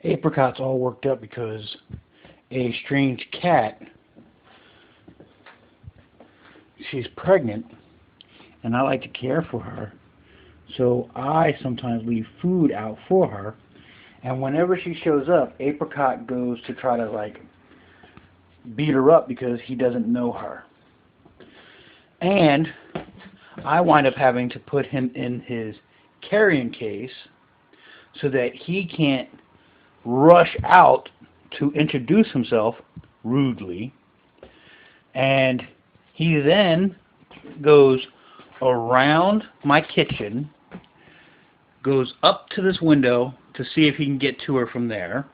Apricot's all worked up because a strange cat, she's pregnant, and I like to care for her, so I sometimes leave food out for her, and whenever she shows up, Apricot goes to try to, like, beat her up because he doesn't know her. And I wind up having to put him in his carrying case so that he can't rush out to introduce himself rudely. And he then goes around my kitchen, goes up to this window to see if he can get to her from there,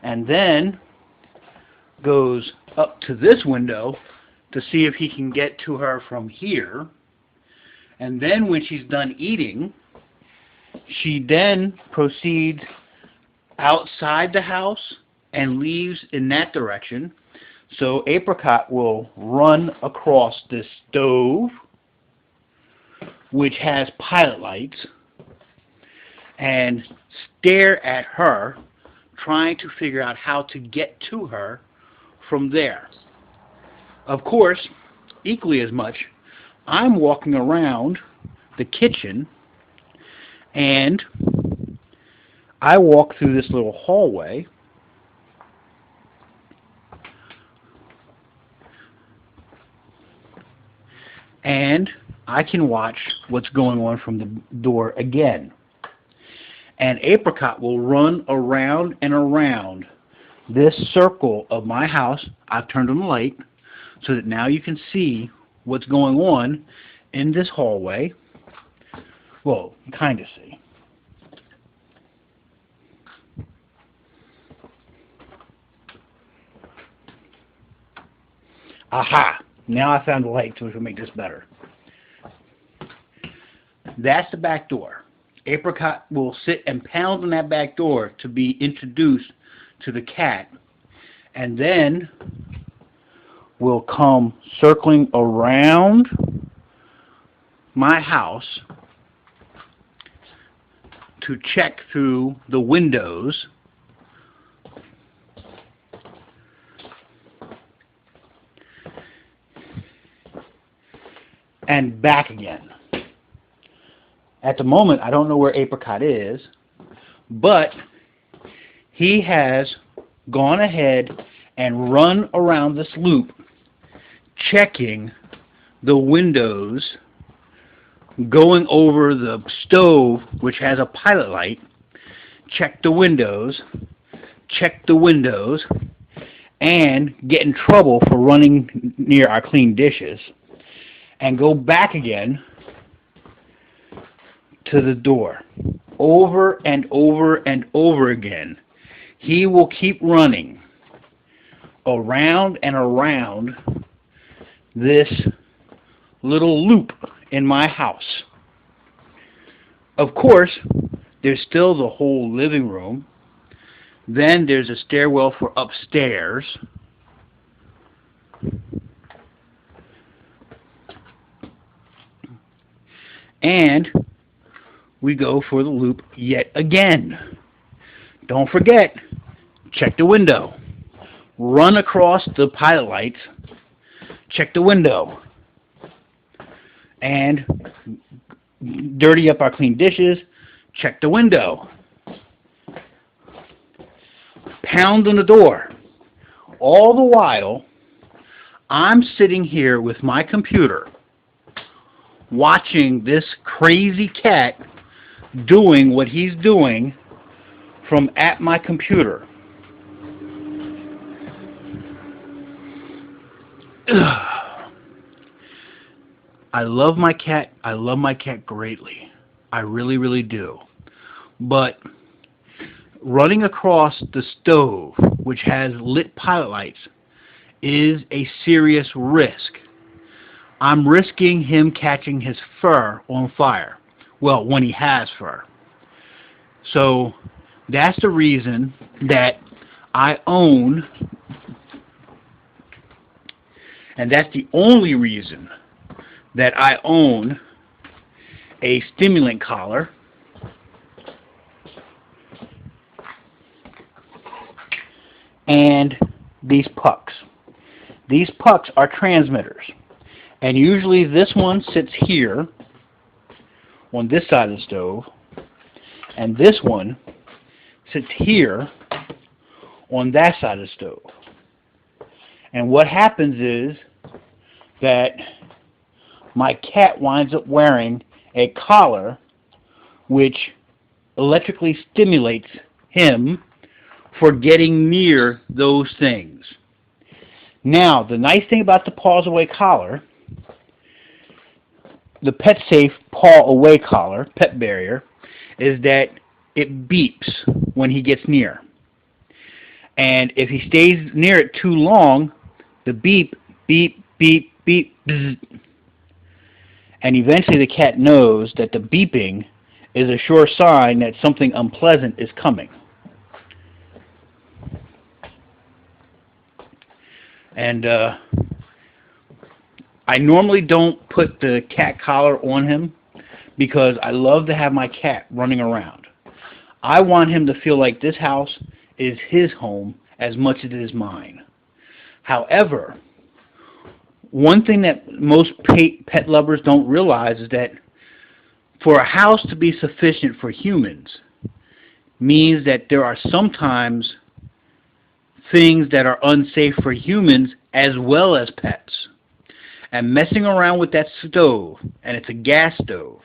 and then goes up to this window to see if he can get to her from here. And then when she's done eating, she then proceeds outside the house and leaves in that direction. So Apricot will run across this stove, which has pilot lights, and stare at her, trying to figure out how to get to her from there. Of course, equally as much, I'm walking around the kitchen, and I walk through this little hallway, and I can watch what's going on from the door again. And Apricot will run around and around this circle of my house. I've turned on the light so that now you can see what's going on in this hallway. Well, kind of see. Aha! Now I found the light, which will make this better. That's the back door. Apricot will sit and pound on that back door to be introduced to the cat, and then will come circling around my house to check through the windows and back again. At the moment, I don't know where Apricot is, but he has gone ahead and run around this loop, checking the windows, going over the stove, which has a pilot light, check the windows, and get in trouble for running near our clean dishes, and go back again to the door. Over and over and over again, he will keep running around and around this little loop in my house. Of course, there's still the whole living room. Then there's a stairwell for upstairs. And we go for the loop yet again. Don't forget, check the window. Run across the pilot lights, check the window, and dirty up our clean dishes, check the window. Pound on the door. All the while, I'm sitting here with my computer watching this crazy cat doing what he's doing from at my computer. I love my cat. I love my cat greatly. I really, really do. But running across the stove, which has lit pilot lights, is a serious risk. I'm risking him catching his fur on fire. Well, when he has fur. So that's the reason that I own, and that's the only reason that I own a stimulant collar and these pucks. These pucks are transmitters. And usually this one sits here on this side of the stove, and this one sits here on that side of the stove. And what happens is that my cat winds up wearing a collar which electrically stimulates him for getting near those things. Now, the nice thing about the paws away collar, the pet safe paw away collar, pet barrier, is that it beeps when he gets near. And if he stays near it too long, the beep, beep, beep, beep, bzz. And eventually the cat knows that the beeping is a sure sign that something unpleasant is coming. And I normally don't put the cat collar on him because I love to have my cat running around. I want him to feel like this house is his home as much as it is mine. However, one thing that most pet lovers don't realize is that for a house to be sufficient for humans means that there are sometimes things that are unsafe for humans as well as pets. And messing around with that stove, and it's a gas stove,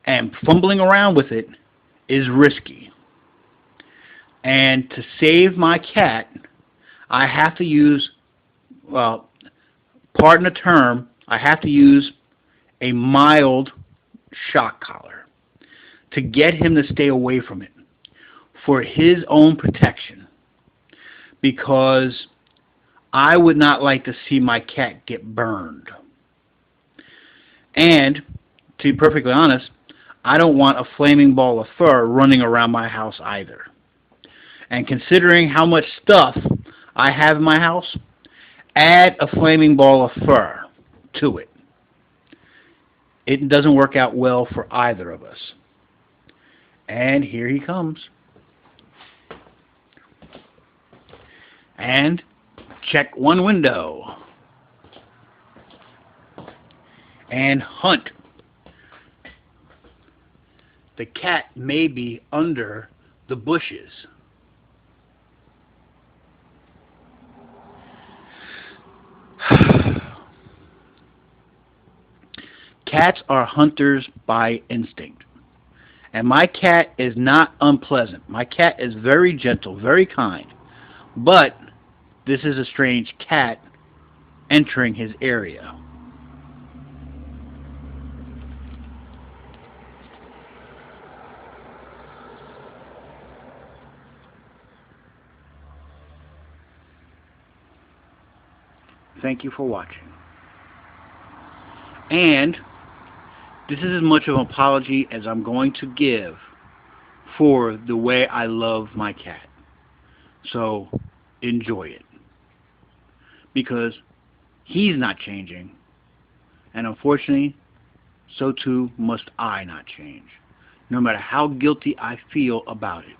and fumbling around with it is risky. And to save my cat, I have to use, well, pardon the term, I have to use a mild shock collar to get him to stay away from it for his own protection, because I would not like to see my cat get burned. And to be perfectly honest, I don't want a flaming ball of fur running around my house either. And considering how much stuff I have in my house, add a flaming ball of fur to it. It doesn't work out well for either of us. And here he comes. And check one window. And hunt. The cat may be under the bushes. Cats are hunters by instinct. And my cat is not unpleasant. My cat is very gentle, very kind. But this is a strange cat entering his area. Thank you for watching. And this is as much of an apology as I'm going to give for the way I love my cat. So enjoy it. Because he's not changing. And unfortunately, so too must I not change. No matter how guilty I feel about it.